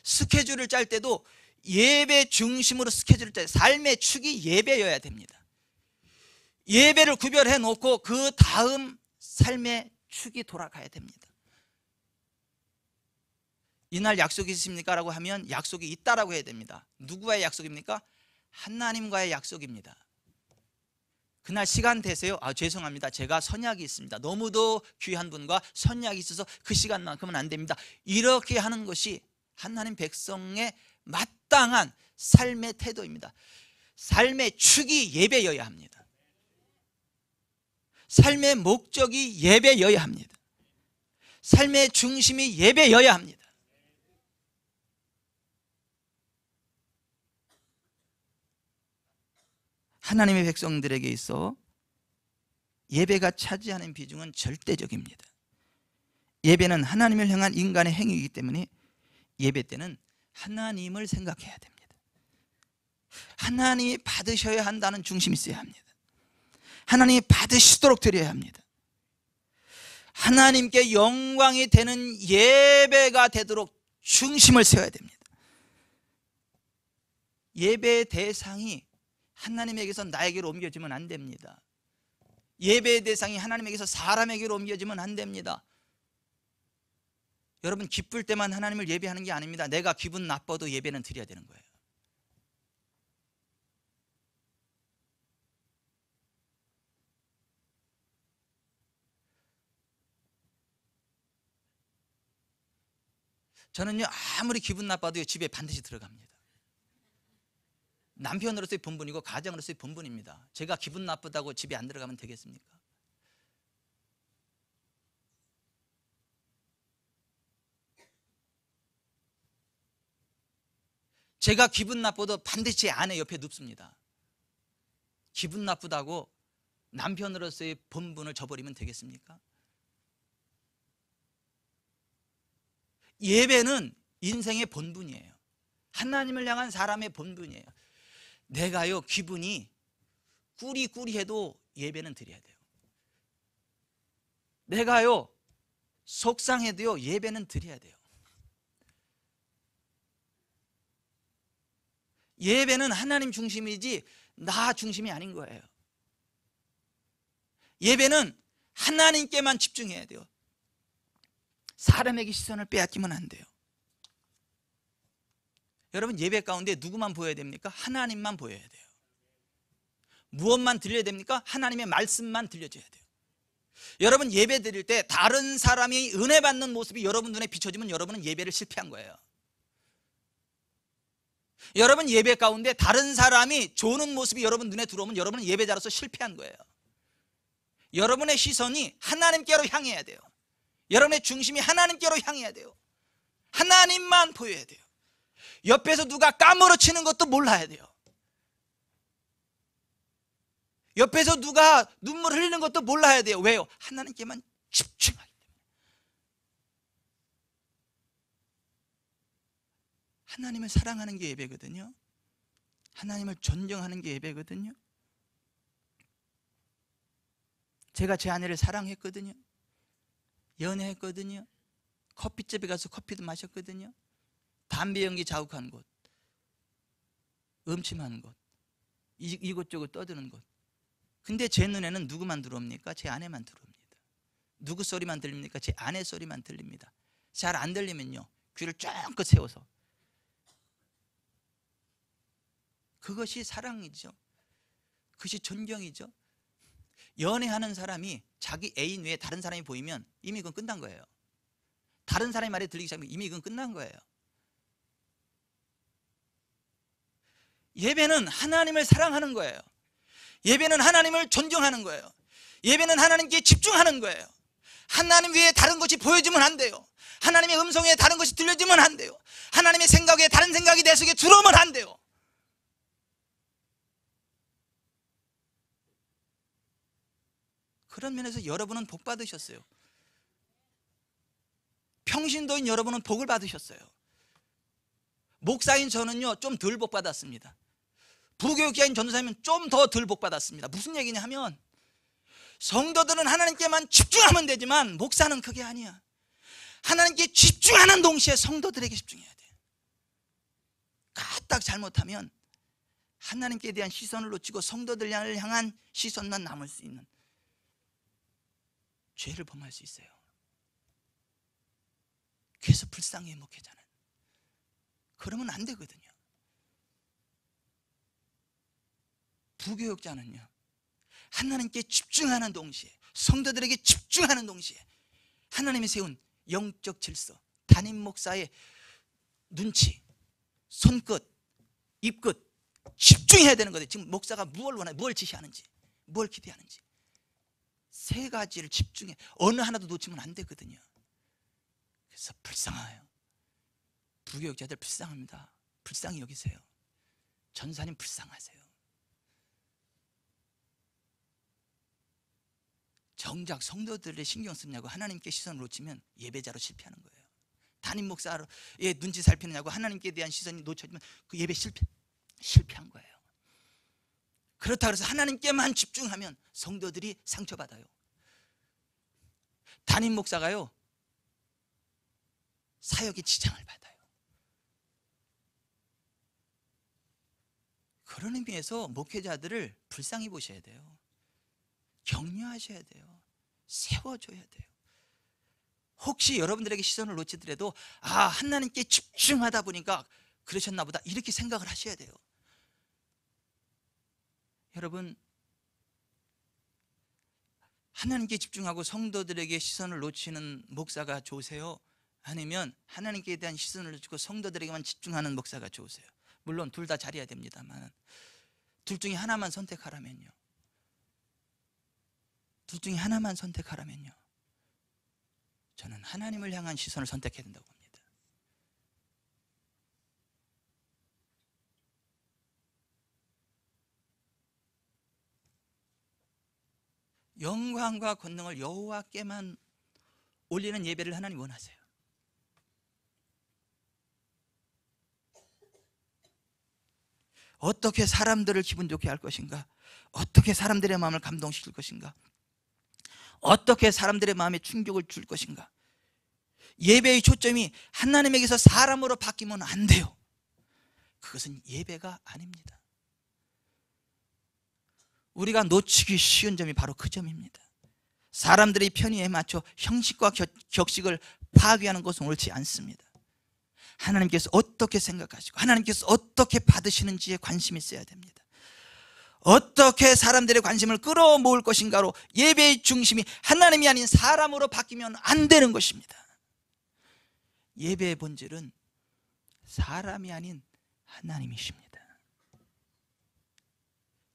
스케줄을 짤 때도 예배 중심으로 스케줄을 짤 때 삶의 축이 예배여야 됩니다. 예배를 구별해 놓고 그 다음 삶의 축이 돌아가야 됩니다. 이날 약속이 있습니까? 라고 하면 약속이 있다라고 해야 됩니다. 누구와의 약속입니까? 하나님과의 약속입니다. 그날 시간 되세요? 죄송합니다, 제가 선약이 있습니다. 너무도 귀한 분과 선약이 있어서 그 시간만큼은 안 됩니다. 이렇게 하는 것이 하나님 백성의 마땅한 삶의 태도입니다. 삶의 축이 예배여야 합니다. 삶의 목적이 예배여야 합니다. 삶의 중심이 예배여야 합니다. 하나님의 백성들에게 있어 예배가 차지하는 비중은 절대적입니다. 예배는 하나님을 향한 인간의 행위이기 때문에 예배 때는 하나님을 생각해야 됩니다. 하나님이 받으셔야 한다는 중심이 있어야 합니다. 하나님이 받으시도록 드려야 합니다. 하나님께 영광이 되는 예배가 되도록 중심을 세워야 됩니다. 예배의 대상이 하나님에게서 나에게로 옮겨지면 안 됩니다. 예배의 대상이 하나님에게서 사람에게로 옮겨지면 안 됩니다. 여러분, 기쁠 때만 하나님을 예배하는 게 아닙니다. 내가 기분 나빠도 예배는 드려야 되는 거예요. 저는요, 아무리 기분 나빠도 집에 반드시 들어갑니다. 남편으로서의 본분이고 가장으로서의 본분입니다. 제가 기분 나쁘다고 집에 안 들어가면 되겠습니까? 제가 기분 나빠도 반드시 제 아내 옆에 눕습니다. 기분 나쁘다고 남편으로서의 본분을 저버리면 되겠습니까? 예배는 인생의 본분이에요. 하나님을 향한 사람의 본분이에요. 내가요, 기분이 꾸리꾸리해도 예배는 드려야 돼요. 내가요, 속상해도요, 예배는 드려야 돼요. 예배는 하나님 중심이지 나 중심이 아닌 거예요. 예배는 하나님께만 집중해야 돼요. 사람에게 시선을 빼앗기면 안 돼요. 여러분, 예배 가운데 누구만 보여야 됩니까? 하나님만 보여야 돼요. 무엇만 들려야 됩니까? 하나님의 말씀만 들려줘야 돼요. 여러분, 예배 드릴 때 다른 사람이 은혜 받는 모습이 여러분 눈에 비춰지면 여러분은 예배를 실패한 거예요. 여러분, 예배 가운데 다른 사람이 조는 모습이 여러분 눈에 들어오면 여러분은 예배자로서 실패한 거예요. 여러분의 시선이 하나님께로 향해야 돼요. 여러분의 중심이 하나님께로 향해야 돼요. 하나님만 보여야 돼요. 옆에서 누가 까무러치는 것도 몰라야 돼요. 옆에서 누가 눈물 흘리는 것도 몰라야 돼요. 왜요? 하나님께만 집중하기 때문에. 하나님을 사랑하는 게 예배거든요. 하나님을 존경하는 게 예배거든요. 제가 제 아내를 사랑했거든요. 연애했거든요. 커피집에 가서 커피도 마셨거든요. 담배 연기 자욱한 곳, 음침한 곳, 이곳저곳 떠드는 곳. 근데 제 눈에는 누구만 들어옵니까? 제 아내만 들어옵니다. 누구 소리만 들립니까? 제 아내 소리만 들립니다. 잘 안 들리면요, 귀를 쫑긋 세워서. 그것이 사랑이죠. 그것이 존경이죠. 연애하는 사람이 자기 애인 외에 다른 사람이 보이면 이미 그건 끝난 거예요. 다른 사람의 말이 들리기 시작하면 이미 그건 끝난 거예요. 예배는 하나님을 사랑하는 거예요. 예배는 하나님을 존경하는 거예요. 예배는 하나님께 집중하는 거예요. 하나님 외에 다른 것이 보여지면 안 돼요. 하나님의 음성 외에 다른 것이 들려지면 안 돼요. 하나님의 생각 외에 다른 생각이 내 속에 들어오면 안 돼요. 그런 면에서 여러분은 복 받으셨어요. 평신도인 여러분은 복을 받으셨어요. 목사인 저는요 좀 덜 복 받았습니다. 부교육자인 전도사님은 좀 더 덜 복 받았습니다. 무슨 얘기냐 하면 성도들은 하나님께만 집중하면 되지만 목사는 그게 아니야. 하나님께 집중하는 동시에 성도들에게 집중해야 돼. 까딱 잘못하면 하나님께 대한 시선을 놓치고 성도들을 향한 시선만 남을 수 있는 죄를 범할 수 있어요. 그래서 불쌍해 목회자는. 그러면 안 되거든요. 부교육자는요 하나님께 집중하는 동시에, 성도들에게 집중하는 동시에 하나님이 세운 영적 질서, 담임 목사의 눈치, 손끝, 입끝 집중해야 되는 거예요. 지금 목사가 무엇을 원하는지, 뭘 지시하는지, 뭘 기대하는지 세 가지를 집중해. 어느 하나도 놓치면 안 되거든요. 그래서 불쌍해요. 부교육자들 불쌍합니다. 불쌍히 여기세요. 전사님 불쌍하세요. 정작 성도들의 신경 쓰냐고 하나님께 시선을 놓치면 예배자로 실패하는 거예요. 담임 목사의 눈치 살피느냐고 하나님께 대한 시선이 놓쳐지면 그 예배 실패한 거예요. 그렇다고 해서 하나님께만 집중하면 성도들이 상처받아요. 담임 목사가요 사역에 지장을 받아요. 그런 의미에서 목회자들을 불쌍히 보셔야 돼요. 격려하셔야 돼요. 세워줘야 돼요. 혹시 여러분들에게 시선을 놓치더라도 하나님께 집중하다 보니까 그러셨나 보다 이렇게 생각을 하셔야 돼요. 여러분, 하나님께 집중하고 성도들에게 시선을 놓치는 목사가 좋으세요? 아니면 하나님께 대한 시선을 놓치고 성도들에게만 집중하는 목사가 좋으세요? 물론 둘 다 잘해야 됩니다만 둘 중에 하나만 선택하라면요, 둘 중에 하나만 선택하라면요 저는 하나님을 향한 시선을 선택해야 된다고 봅니다. 영광과 권능을 여호와께만 올리는 예배를 하나님 원하세요. 어떻게 사람들을 기분 좋게 할 것인가? 어떻게 사람들의 마음을 감동시킬 것인가? 어떻게 사람들의 마음에 충격을 줄 것인가? 예배의 초점이 하나님에게서 사람으로 바뀌면 안 돼요. 그것은 예배가 아닙니다. 우리가 놓치기 쉬운 점이 바로 그 점입니다. 사람들의 편의에 맞춰 형식과 격식을 파괴하는 것은 옳지 않습니다. 하나님께서 어떻게 생각하시고 하나님께서 어떻게 받으시는지에 관심이 있어야 됩니다. 어떻게 사람들의 관심을 끌어모을 것인가로 예배의 중심이 하나님이 아닌 사람으로 바뀌면 안 되는 것입니다. 예배의 본질은 사람이 아닌 하나님이십니다.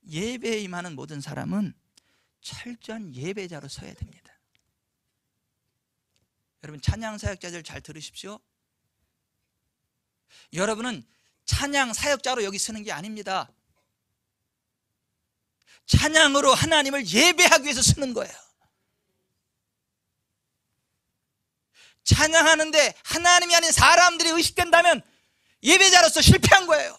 예배에 임하는 모든 사람은 철저한 예배자로 서야 됩니다. 여러분, 찬양 사역자들 잘 들으십시오. 여러분은 찬양 사역자로 여기 쓰는 게 아닙니다. 찬양으로 하나님을 예배하기 위해서 쓰는 거예요. 찬양하는데 하나님이 아닌 사람들이 의식된다면 예배자로서 실패한 거예요.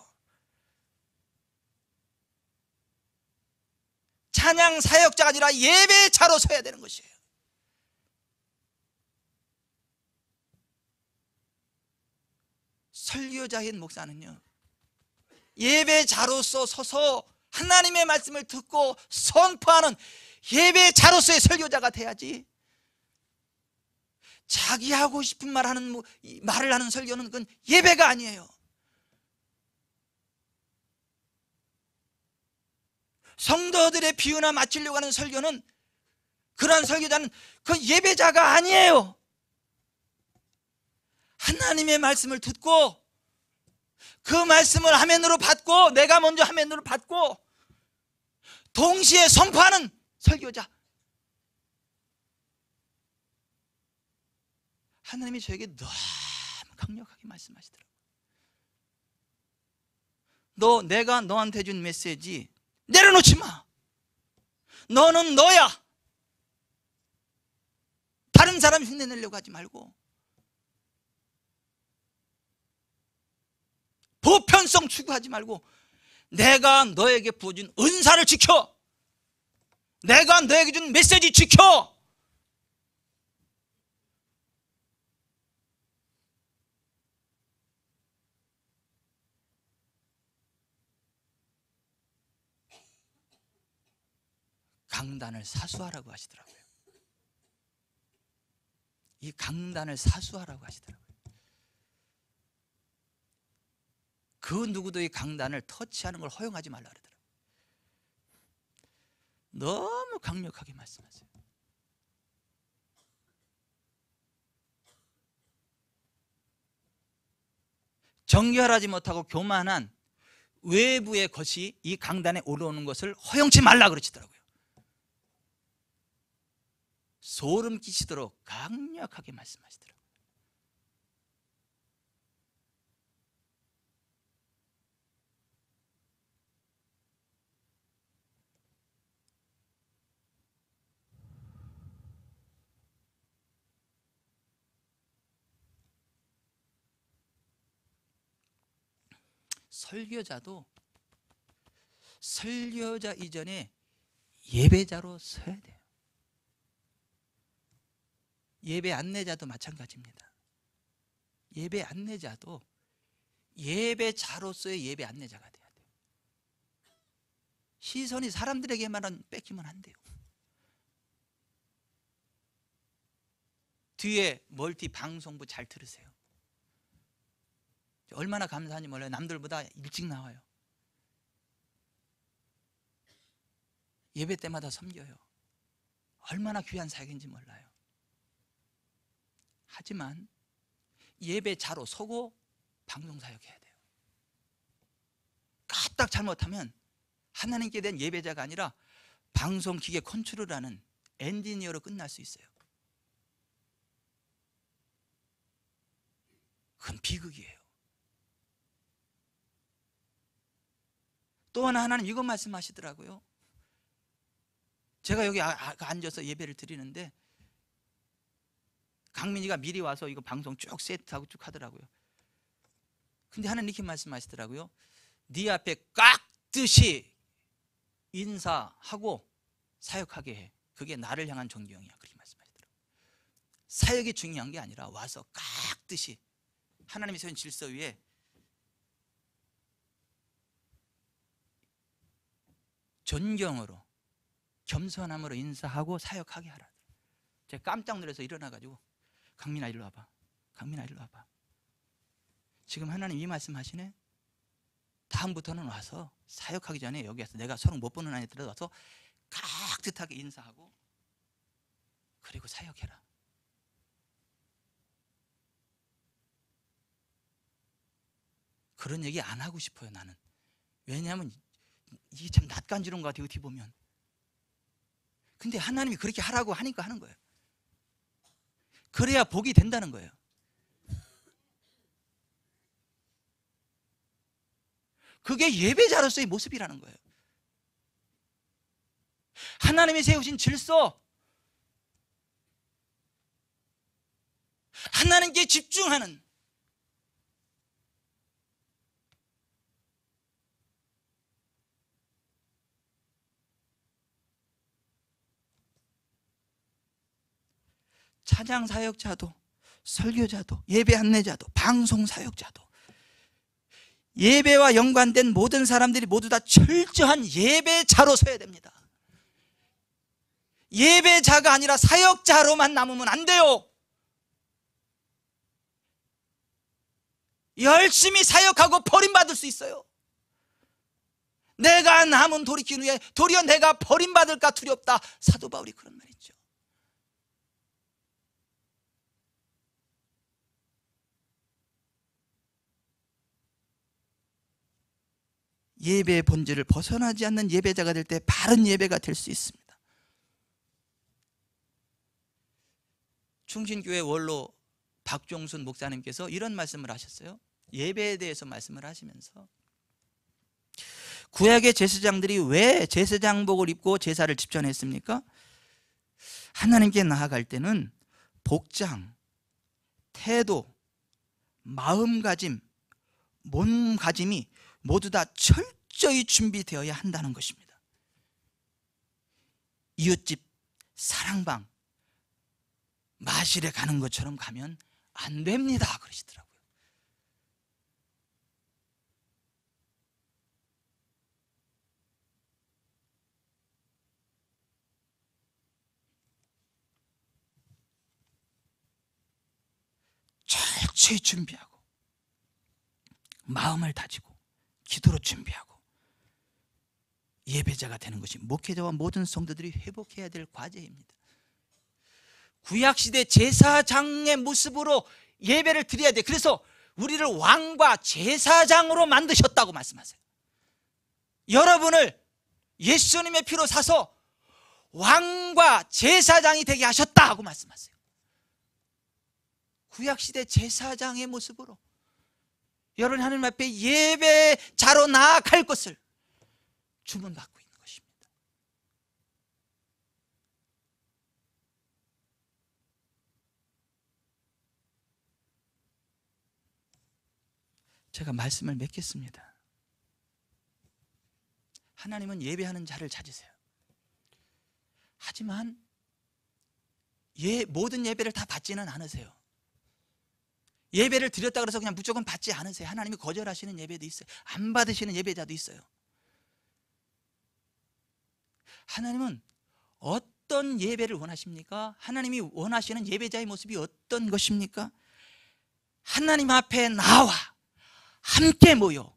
찬양 사역자가 아니라 예배자로 서야 되는 것이에요. 설교자인 목사는요, 예배자로서 서서 하나님의 말씀을 듣고 선포하는 예배자로서의 설교자가 돼야지, 자기 하고 싶은 말을 하는 설교는 그건 예배가 아니에요. 성도들의 비유나 맞추려고 하는 설교는, 그런 설교자는 그 예배자가 아니에요. 하나님의 말씀을 듣고 그 말씀을 화면으로 받고 내가 먼저 화면으로 받고 동시에 선포하는 설교자. 하나님이 저에게 너무 강력하게 말씀하시더라고요. 내가 너한테 준 메시지 내려놓지 마. 너는 너야. 다른 사람 흉내내려고 하지 말고 보편성 추구하지 말고 내가 너에게 부어준 은사를 지켜. 내가 너에게 준 메시지 지켜. 강단을 사수하라고 하시더라고요. 이 강단을 사수하라고 하시더라고요. 그 누구도 이 강단을 터치하는 걸 허용하지 말라 그러더라고요. 너무 강력하게 말씀하세요. 정결하지 못하고 교만한 외부의 것이 이 강단에 올라오는 것을 허용치 말라 그러시더라고요. 소름 끼치도록 강력하게 말씀하시더라고요. 설교자 이전에 예배자로 서야 돼요. 예배 안내자도 마찬가지입니다. 예배 안내자도 예배자로서의 예배 안내자가 돼야 돼요. 시선이 사람들에게만 뺏기면 안 돼요. 뒤에 멀티 방송부 잘 들으세요. 얼마나 감사한지 몰라요. 남들보다 일찍 나와요. 예배 때마다 섬겨요. 얼마나 귀한 사역인지 몰라요. 하지만 예배자로 서고 방송사역해야 돼요. 까딱 잘못하면 하나님께 대한 예배자가 아니라 방송기계 컨트롤하는 엔지니어로 끝날 수 있어요. 그건 비극이에요. 또 하나는 이거 말씀하시더라고요. 제가 여기 앉아서 예배를 드리는데 강민이가 미리 와서 이거 방송 쭉 세트하고 쭉 하더라고요. 근데 하나님 이렇게 말씀하시더라고요. 네 앞에 깍듯이 인사하고 사역하게 해. 그게 나를 향한 존경이야. 그렇게 말씀하시더라고요. 사역이 중요한 게 아니라 와서 깍듯이 하나님이 세운 질서 위에 존경으로 겸손함으로 인사하고 사역하게 하라. 제가 깜짝 놀라서 일어나가지고 강민아 일로 와봐. 강민아 일로 와봐. 지금 하나님 이 말씀 하시네. 다음부터는 와서 사역하기 전에 여기 와서 내가 서로 못 보는 아이들 와서 깍듯하게 인사하고 그리고 사역해라. 그런 얘기 안 하고 싶어요. 나는. 왜냐하면 이게 참 낯간지러운 것 같아요. 어떻게 보면. 근데 하나님이 그렇게 하라고 하니까 하는 거예요. 그래야 복이 된다는 거예요. 그게 예배자로서의 모습이라는 거예요. 하나님이 세우신 질서, 하나님께 집중하는, 찬양 사역자도, 설교자도, 예배 안내자도, 방송 사역자도, 예배와 연관된 모든 사람들이 모두 다 철저한 예배자로 서야 됩니다. 예배자가 아니라 사역자로만 남으면 안 돼요. 열심히 사역하고 버림받을 수 있어요. 내가 남은 돌이킨 후에 도리어 내가 버림받을까 두렵다. 사도 바울이 그런 말 있죠. 예배의 본질을 벗어나지 않는 예배자가 될 때 바른 예배가 될 수 있습니다. 충신교회 원로 박종순 목사님께서 이런 말씀을 하셨어요. 예배에 대해서 말씀을 하시면서 구약의 제사장들이 왜 제사장복을 입고 제사를 집전했습니까? 하나님께 나아갈 때는 복장, 태도, 마음가짐, 몸가짐이 모두 다 철저히 준비되어야 한다는 것입니다. 이웃집 사랑방 마실에 가는 것처럼 가면 안 됩니다 그러시더라고요. 철저히 준비하고 마음을 다지고 기도로 준비하고 예배자가 되는 것이 목회자와 모든 성도들이 회복해야 될 과제입니다. 구약시대 제사장의 모습으로 예배를 드려야 돼. 그래서 우리를 왕과 제사장으로 만드셨다고 말씀하세요. 여러분을 예수님의 피로 사서 왕과 제사장이 되게 하셨다고 말씀하세요. 구약시대 제사장의 모습으로 여러분 하나님 앞에 예배자로 나아갈 것을 주문받고 있는 것입니다. 제가 말씀을 맺겠습니다. 하나님은 예배하는 자를 찾으세요. 하지만 모든 예배를 다 받지는 않으세요. 예배를 드렸다 그래서 그냥 무조건 받지 않으세요. 하나님이 거절하시는 예배도 있어요. 안 받으시는 예배자도 있어요. 하나님은 어떤 예배를 원하십니까? 하나님이 원하시는 예배자의 모습이 어떤 것입니까? 하나님 앞에 나와 함께 모여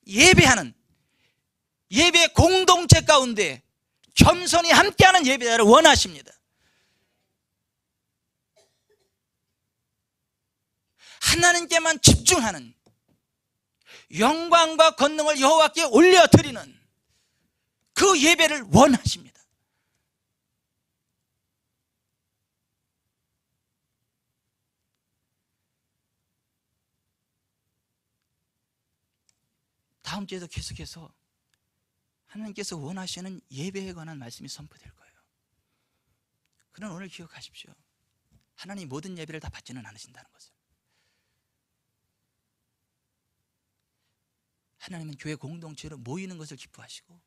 예배하는 예배 공동체 가운데 겸손히 함께하는 예배자를 원하십니다. 하나님께만 집중하는 영광과 권능을 여호와께 올려드리는 그 예배를 원하십니다. 다음 주에도 계속해서 하나님께서 원하시는 예배에 관한 말씀이 선포될 거예요. 그러나 오늘 기억하십시오. 하나님이 모든 예배를 다 받지는 않으신다는 것을. 하나님은 교회 공동체로 모이는 것을 기뻐하시고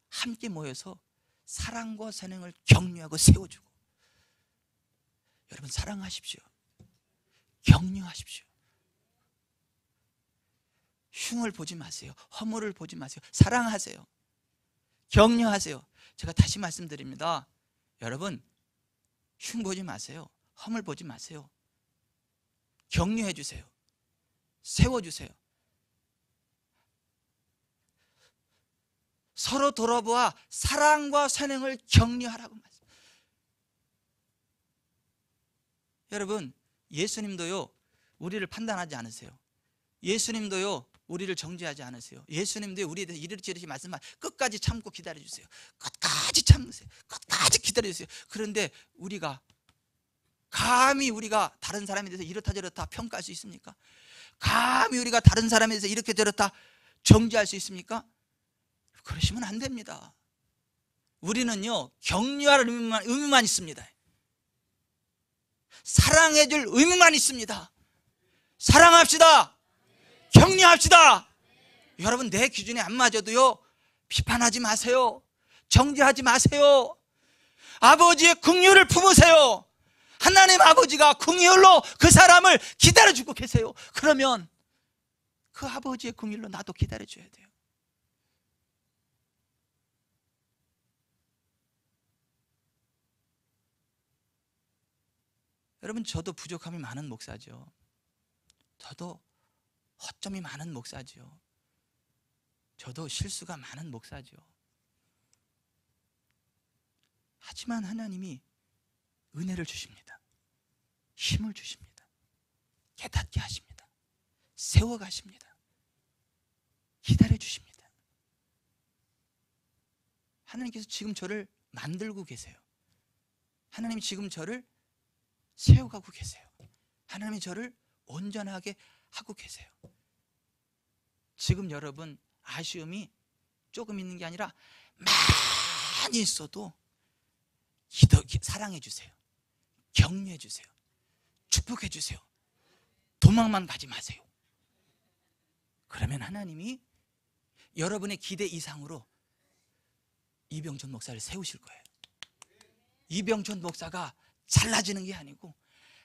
함께 모여서 사랑과 선행을 격려하고 세워주고, 여러분 사랑하십시오. 격려하십시오. 흉을 보지 마세요. 허물을 보지 마세요. 사랑하세요. 격려하세요. 제가 다시 말씀드립니다. 여러분 흉 보지 마세요. 허물 보지 마세요. 격려해 주세요. 세워주세요. 서로 돌아보아 사랑과 선행을 격려하라고 말씀. 여러분 예수님도요 우리를 판단하지 않으세요. 예수님도요 우리를 정죄하지 않으세요. 예수님도 우리에 대해서 이렇게 말씀만 끝까지 참고 기다려주세요. 끝까지 참으세요. 끝까지 기다려주세요. 그런데 우리가 감히 우리가 다른 사람에 대해서 이렇다 저렇다 평가할 수 있습니까? 감히 우리가 다른 사람에 대해서 이렇게 저렇다 정죄할 수 있습니까? 그러시면 안 됩니다. 우리는요 격려할 의무만 있습니다. 사랑해 줄 의무만 있습니다. 사랑합시다. 격려합시다. 여러분 내 기준에 안 맞아도요 비판하지 마세요. 정죄하지 마세요. 아버지의 긍휼을 품으세요. 하나님 아버지가 긍휼로 그 사람을 기다려주고 계세요. 그러면 그 아버지의 긍휼로 나도 기다려줘야 돼요. 여러분 저도 부족함이 많은 목사죠. 저도 허점이 많은 목사죠. 저도 실수가 많은 목사죠. 하지만 하나님이 은혜를 주십니다. 힘을 주십니다. 깨닫게 하십니다. 세워가십니다. 기다려 주십니다. 하나님께서 지금 저를 만들고 계세요. 하나님이 지금 저를 세워가고 계세요. 하나님이 저를 온전하게 하고 계세요. 지금 여러분 아쉬움이 조금 있는 게 아니라 많이 있어도 사랑해 주세요. 격려해 주세요. 축복해 주세요. 도망만 가지 마세요. 그러면 하나님이 여러분의 기대 이상으로 이병천 목사를 세우실 거예요. 이병천 목사가 잘나지는 게 아니고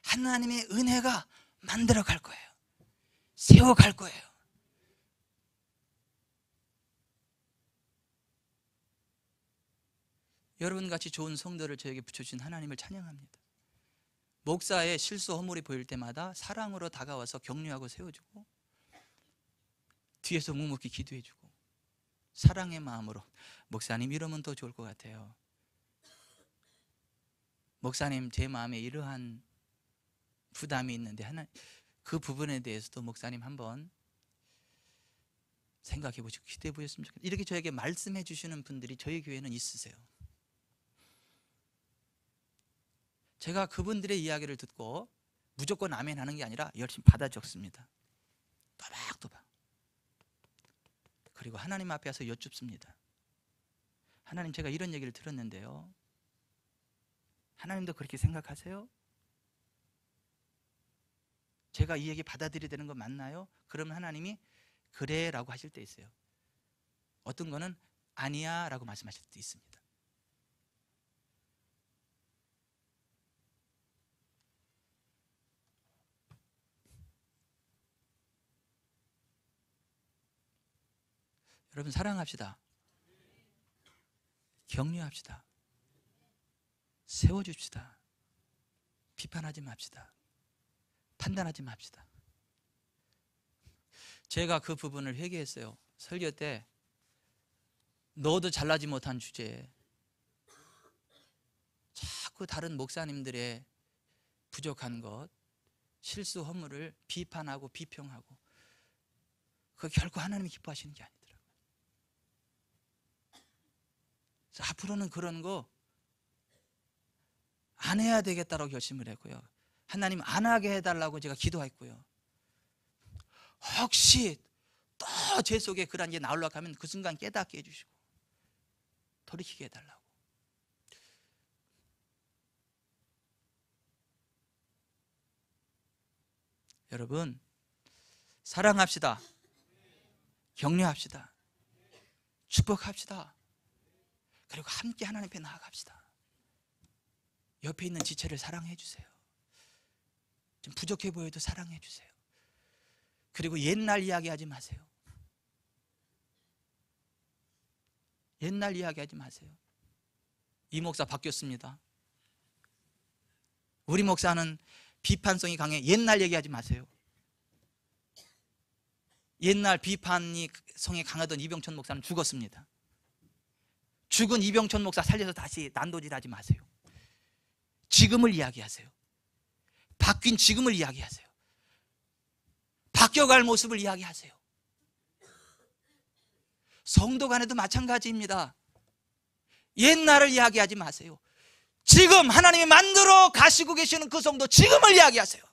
하나님의 은혜가 만들어 갈 거예요. 세워 갈 거예요. 여러분같이 좋은 성도를 저에게 붙여주신 하나님을 찬양합니다. 목사의 실수 허물이 보일 때마다 사랑으로 다가와서 격려하고 세워주고 뒤에서 묵묵히 기도해주고 사랑의 마음으로 목사님 이러면 더 좋을 것 같아요. 목사님 제 마음에 이러한 부담이 있는데 그 부분에 대해서도 목사님 한번 생각해 보시고 기도해 보셨으면 좋겠어요. 이렇게 저에게 말씀해 주시는 분들이 저희 교회는 있으세요. 제가 그분들의 이야기를 듣고 무조건 아멘 하는 게 아니라 열심히 받아 적습니다. 또박또박. 그리고 하나님 앞에 와서 여쭙습니다. 하나님, 제가 이런 얘기를 들었는데요, 하나님도 그렇게 생각하세요? 제가 이 얘기 받아들여야 되는 거 맞나요? 그러면 하나님이 그래 라고 하실 때 있어요. 어떤 거는 아니야 라고 말씀하실 때 있습니다. 여러분 사랑합시다. 격려합시다. 세워줍시다. 비판하지 맙시다. 판단하지 맙시다. 제가 그 부분을 회개했어요. 설교 때 너도 잘나지 못한 주제에 자꾸 다른 목사님들의 부족한 것, 실수 허물을 비판하고 비평하고, 그거 결코 하나님이 기뻐하시는 게 아니더라고요. 그래서 앞으로는 그런 거 안 해야 되겠다고 결심을 했고요. 하나님 안 하게 해달라고 제가 기도했고요. 혹시 또 제 속에 그런 게 나오려고 하면 그 순간 깨닫게 해주시고 돌이키게 해달라고. 여러분 사랑합시다. 격려합시다. 축복합시다. 그리고 함께 하나님 앞에 나아갑시다. 옆에 있는 지체를 사랑해 주세요. 좀 부족해 보여도 사랑해 주세요. 그리고 옛날 이야기하지 마세요. 옛날 이야기하지 마세요. 이 목사 바뀌었습니다. 우리 목사는 비판성이 강해. 옛날 얘기하지 마세요. 옛날 비판이 성에 강하던 이병천 목사는 죽었습니다. 죽은 이병천 목사 살려서 다시 난도질하지 마세요. 지금을 이야기하세요. 바뀐 지금을 이야기하세요. 바뀌어갈 모습을 이야기하세요. 성도 간에도 마찬가지입니다. 옛날을 이야기하지 마세요. 지금 하나님이 만들어 가시고 계시는 그 성도 지금을 이야기하세요.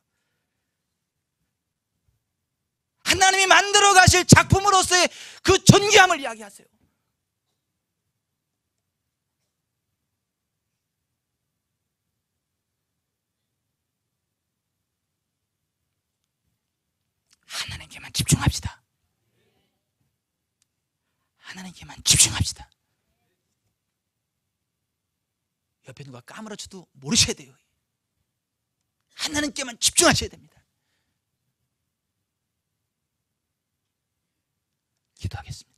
하나님이 만들어 가실 작품으로서의 그 존귀함을 이야기하세요. 하나님께만 집중합시다. 하나님께만 집중합시다. 옆에 누가 까무러쳐도 모르셔야 돼요. 하나님께만 집중하셔야 됩니다. 기도하겠습니다.